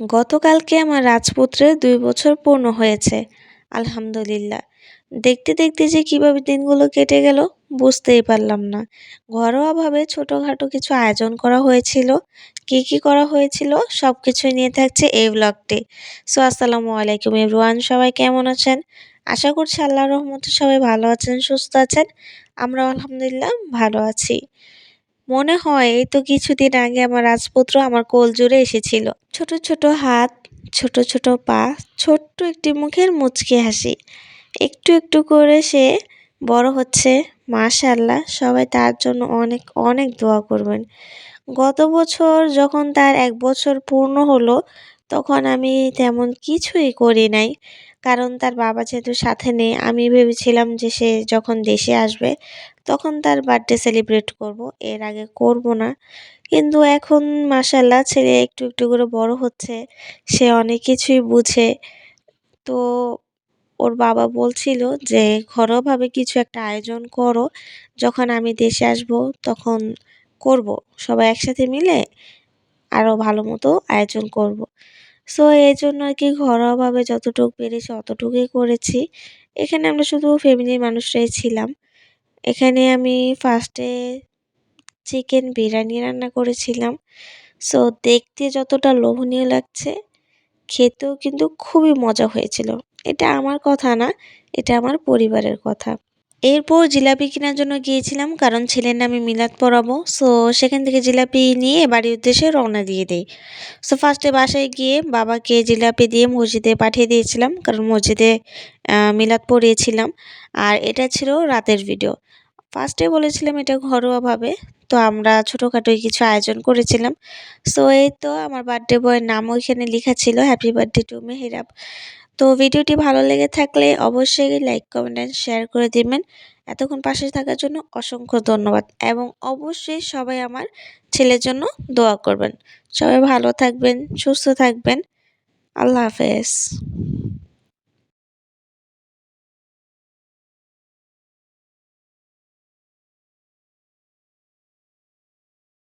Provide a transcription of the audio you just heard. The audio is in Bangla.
গতকালকে আমার রাজপুত্রের ২ বছর পূর্ণ হয়েছে। আলহামদুলিল্লাহ। দেখতে, দেখতে যে কিভাবে দিনগুলো কেটে গেল বুঝতেই পারলাম না। ঘরোয়াভাবে ছোটখাটো কিছু আয়োজন করা হয়েছিল। কি, কি করা হয়েছিল সবকিছুই নিয়ে থাকছে এই ভ্লগটি। সো আসসালামু আলাইকুম এভরিওয়ান, সবাই কেমন আছেন? আশা করছি আল্লাহর রহমতে সবাই ভালো আছেন, সুস্থ আছেন। আমরাও আলহামদুলিল্লাহ ভালো আছি। মনে হয় এই তো কিছুদিন আগে আমার রাজপুত্র আমার কোলজুড়ে এসেছিল। ছোট, ছোট হাত, ছোট, ছোট পা, ছোট্ট একটি মুখের মুচকি হাসি। একটু, একটু করে সে বড় হচ্ছে। মাশাআল্লাহ, সবাই তার জন্য অনেক, অনেক দোয়া করবেন। গত বছর যখন তার ১ বছর পূর্ণ হলো, তখন আমি তেমন কিছুই করি নাই। কারণ তার বাবা যেহেতু সাথে নেই, আমি ভেবেছিলাম যে সে যখন দেশে আসবে, তখন তার বার্থডে সেলিব্রেট করব। এর আগে করব না। কিন্তু এখন মাশাআল্লাহ ছেলে একটু, একটু করে বড় হচ্ছে। সে অনেক কিছুই বুঝে। তো ওর বাবা বলছিল যে, "ঘরোয়াভাবে কিছু একটা আয়োজন করো। যখন আমি দেশে আসবো তখন করব। সবাই একসাথে মিলে আরো ভালোমতো আয়োজন করব।" সো এজন্য আরকি ঘরোয়াভাবে যতটুকু পেরেছি অতটুকুই করেছি। এখানে আমরা শুধু ফ্যামিলির মানুষরাই ছিলাম। এখানে আমি ফার্স্টে চিকেন বিরিয়ানি রান্না করেছিলাম। সো দেখতে যতটা লোভনীয় লাগছে, খেতেও কিন্তু খুবই মজা হয়েছিল। এটা আমার কথা না, এটা আমার পরিবারের কথা। এরপর জিলাপি কেনার জন্য গিয়েছিলাম কারণ ছেলের নামে মিলাদ পড়াবো। সো সেখান থেকে জিলাপি নিয়ে বাড়ির উদ্দেশ্যে রওনা দিয়ে দেই। সো ফার্স্টে বাসায় গিয়ে বাবাকে জিলাপি দিয়ে মসজিদে পাঠিয়ে দিয়েছিলাম কারণ মসজিদে মিলাদ পড়িয়েছিলাম। আর এটা ছিল রাতের ভিডিও। ফার্স্টে বলেছিলাম এটা ঘরোয়াভাবে। তো আমরা ছোটখাটোই কিছু আয়োজন করেছিলাম। সো এই তো আমার বার্থডে বয়ের নামও এখানে লিখা ছিল, হ্যাপি বার্থডে টু মেহেরাব। তো ভিডিওটি ভালো লেগে থাকলে অবশ্যই লাইক, কমেন্ট অ্যান্ড শেয়ার করে দিবেন। এতক্ষণ পাশে থাকার জন্য অসংখ্য ধন্যবাদ এবং অবশ্যই সবাই আমার ছেলের জন্য দোয়া করবেন। সবাই ভালো থাকবেন, সুস্থ থাকবেন। আল্লাহ হাফেজ।